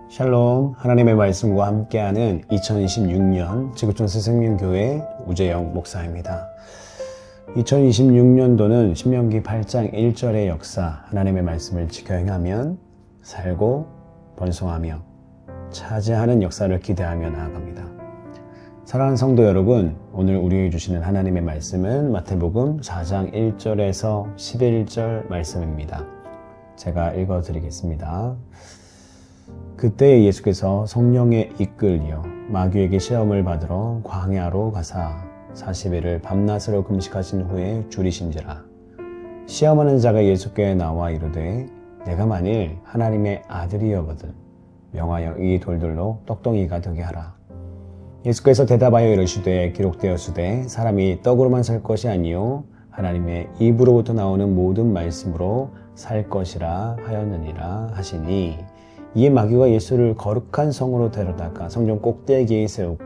샬롬, 하나님의 말씀과 함께하는 2026년 지구촌 새생명교회 우재영 목사입니다. 2026년도는 신명기 8장 1절의 역사, 하나님의 말씀을 지켜 행하면 살고 번성하며 차지하는 역사를 기대하며 나아갑니다. 사랑하는 성도 여러분, 오늘 우리에게 주시는 하나님의 말씀은 마태복음 4장 1절에서 11절 말씀입니다. 제가 읽어드리겠습니다. 그때 예수께서 성령에 이끌려 마귀에게 시험을 받으러 광야로 가사 40일을 밤낮으로 금식하신 후에 줄이신지라. 시험하는 자가 예수께 나와 이르되 내가 만일 하나님의 아들이여거든 명하여 이 돌들로 떡덩이가 되게 하라. 예수께서 대답하여 이르시되 기록되었으되 사람이 떡으로만 살 것이 아니요 하나님의 입으로부터 나오는 모든 말씀으로 살 것이라 하였느니라 하시니, 이에 마귀가 예수를 거룩한 성으로 데려다가 성전 꼭대기에 세우고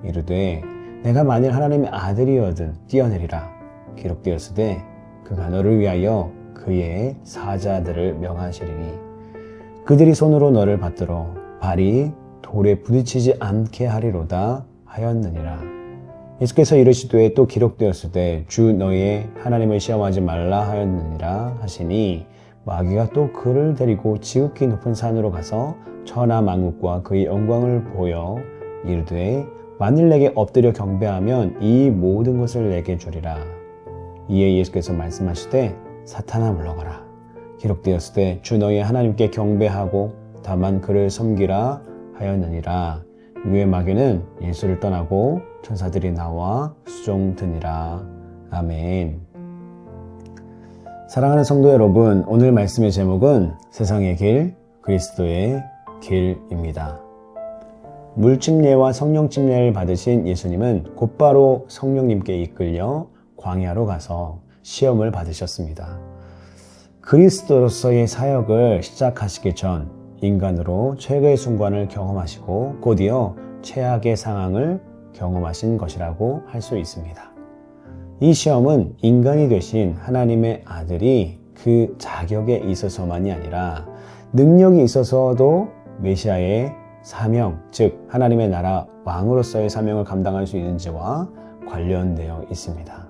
이르되 내가 만일 하나님의 아들이거든 뛰어내리라. 기록되었으되 그가 너를 위하여 그의 사자들을 명하시리니 그들이 손으로 너를 받들어 발이 돌에 부딪히지 않게 하리로다 하였느니라. 예수께서 이르시되 또 기록되었으되 주 너의 하나님을 시험하지 말라 하였느니라 하시니, 마귀가 또 그를 데리고 지극히 높은 산으로 가서 천하 만국과 그의 영광을 보여 이르되 만일 내게 엎드려 경배하면 이 모든 것을 내게 주리라. 이에 예수께서 말씀하시되 사탄아 물러가라. 기록되었으되 주 너의 하나님께 경배하고 다만 그를 섬기라 하였느니라. 이에 마귀는 예수를 떠나고 천사들이 나와 수종드니라. 아멘. 사랑하는 성도 여러분, 오늘 말씀의 제목은 세상의 길, 그리스도의 길입니다. 물침례와 성령침례를 받으신 예수님은 곧바로 성령님께 이끌려 광야로 가서 시험을 받으셨습니다. 그리스도로서의 사역을 시작하시기 전 인간으로 최고의 순간을 경험하시고 곧이어 최악의 상황을 경험하신 것이라고 할 수 있습니다. 이 시험은 인간이 되신 하나님의 아들이 그 자격에 있어서만이 아니라 능력이 있어서도 메시아의 사명, 즉 하나님의 나라 왕으로서의 사명을 감당할 수 있는지와 관련되어 있습니다.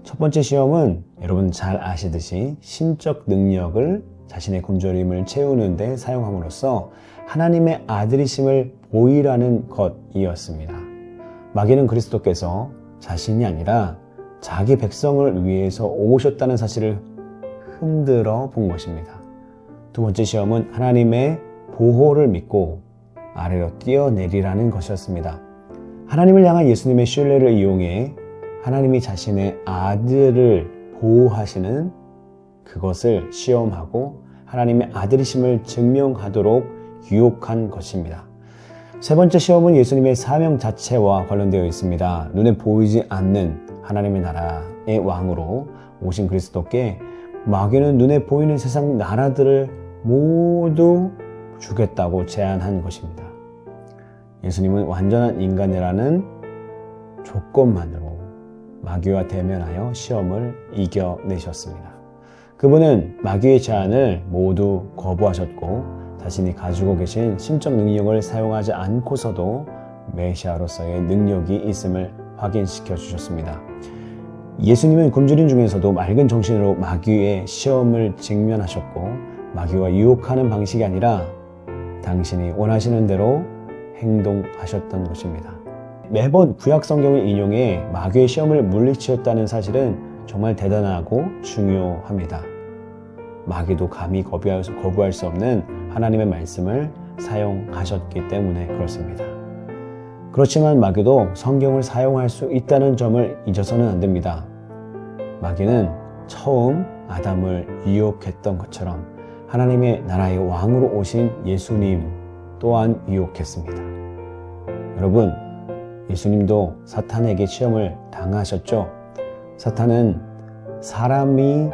첫 번째 시험은 여러분 잘 아시듯이 신적 능력을 자신의 굶주림을 채우는 데 사용함으로써 하나님의 아들이심을 보이라는 것이었습니다. 마귀는 그리스도께서 자신이 아니라 자기 백성을 위해서 오셨다는 사실을 흔들어 본 것입니다. 두 번째 시험은 하나님의 보호를 믿고 아래로 뛰어내리라는 것이었습니다. 하나님을 향한 예수님의 신뢰를 이용해 하나님이 자신의 아들을 보호하시는 그것을 시험하고 하나님의 아들이심을 증명하도록 유혹한 것입니다. 세 번째 시험은 예수님의 사명 자체와 관련되어 있습니다. 눈에 보이지 않는 하나님의 나라의 왕으로 오신 그리스도께 마귀는 눈에 보이는 세상 나라들을 모두 주겠다고 제안한 것입니다. 예수님은 완전한 인간이라는 조건만으로 마귀와 대면하여 시험을 이겨내셨습니다. 그분은 마귀의 제안을 모두 거부하셨고 자신이 가지고 계신 신적 능력을 사용하지 않고서도 메시아로서의 능력이 있음을 확인시켜 주셨습니다. 예수님은 굶주린 중에서도 맑은 정신으로 마귀의 시험을 직면하셨고 마귀와 유혹하는 방식이 아니라 당신이 원하시는 대로 행동하셨던 것입니다. 매번 구약 성경을 인용해 마귀의 시험을 물리치셨다는 사실은 정말 대단하고 중요합니다. 마귀도 감히 거부할 수 없는 하나님의 말씀을 사용하셨기 때문에 그렇습니다. 그렇지만 마귀도 성경을 사용할 수 있다는 점을 잊어서는 안 됩니다. 마귀는 처음 아담을 유혹했던 것처럼 하나님의 나라의 왕으로 오신 예수님 또한 유혹했습니다. 여러분, 예수님도 사탄에게 시험을 당하셨죠? 사탄은 사람이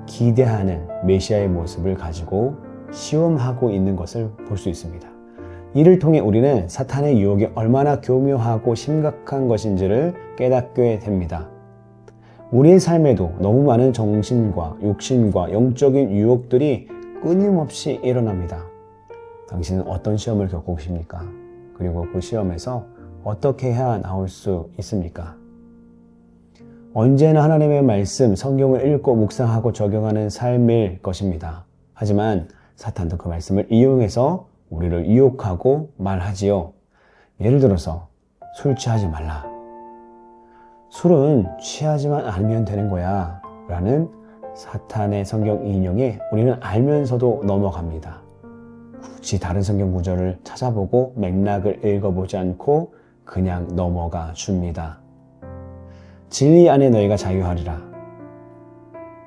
기대하는 메시아의 모습을 가지고 시험하고 있는 것을 볼 수 있습니다. 이를 통해 우리는 사탄의 유혹이 얼마나 교묘하고 심각한 것인지를 깨닫게 됩니다. 우리의 삶에도 너무 많은 정신과 육신과 영적인 유혹들이 끊임없이 일어납니다. 당신은 어떤 시험을 겪고 계십니까? 그리고 그 시험에서 어떻게 해야 나올 수 있습니까? 언제나 하나님의 말씀, 성경을 읽고 묵상하고 적용하는 삶일 것입니다. 하지만 사탄도 그 말씀을 이용해서 우리를 유혹하고 말하지요. 예를 들어서 술 취하지 말라. 술은 취하지만 않으면 되는 거야 라는 사탄의 성경 인용에 우리는 알면서도 넘어갑니다. 굳이 다른 성경 구절을 찾아보고 맥락을 읽어보지 않고 그냥 넘어가 줍니다. 진리 안에 너희가 자유하리라.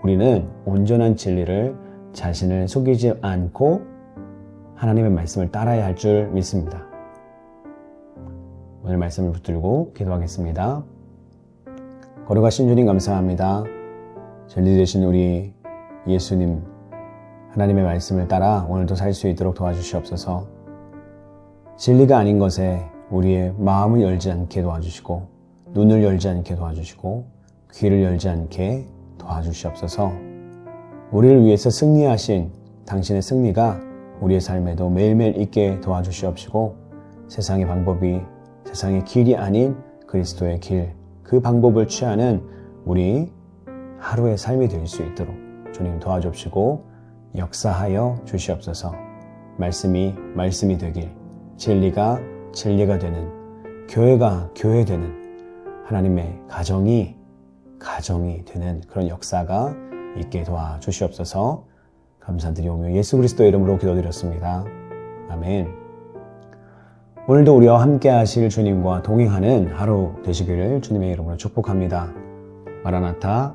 우리는 온전한 진리를 자신을 속이지 않고 하나님의 말씀을 따라야 할 줄 믿습니다. 오늘 말씀을 붙들고 기도하겠습니다. 거룩하신 주님 감사합니다. 진리 되신 우리 예수님, 하나님의 말씀을 따라 오늘도 살 수 있도록 도와주시옵소서. 진리가 아닌 것에 우리의 마음을 열지 않게 도와주시고 눈을 열지 않게 도와주시고 귀를 열지 않게 도와주시옵소서. 우리를 위해서 승리하신 당신의 승리가 우리의 삶에도 매일매일 있게 도와주시옵시고 세상의 방법이 세상의 길이 아닌 그리스도의 길, 그 방법을 취하는 우리 하루의 삶이 될 수 있도록 주님 도와주시고 역사하여 주시옵소서. 말씀이 되길, 진리가 되는, 교회가 교회되는, 하나님의 가정이 되는 그런 역사가 있게 도와주시옵소서. 감사드리오며 예수 그리스도의 이름으로 기도드렸습니다. 아멘. 오늘도 우리와 함께 하실 주님과 동행하는 하루 되시기를 주님의 이름으로 축복합니다. 마라나타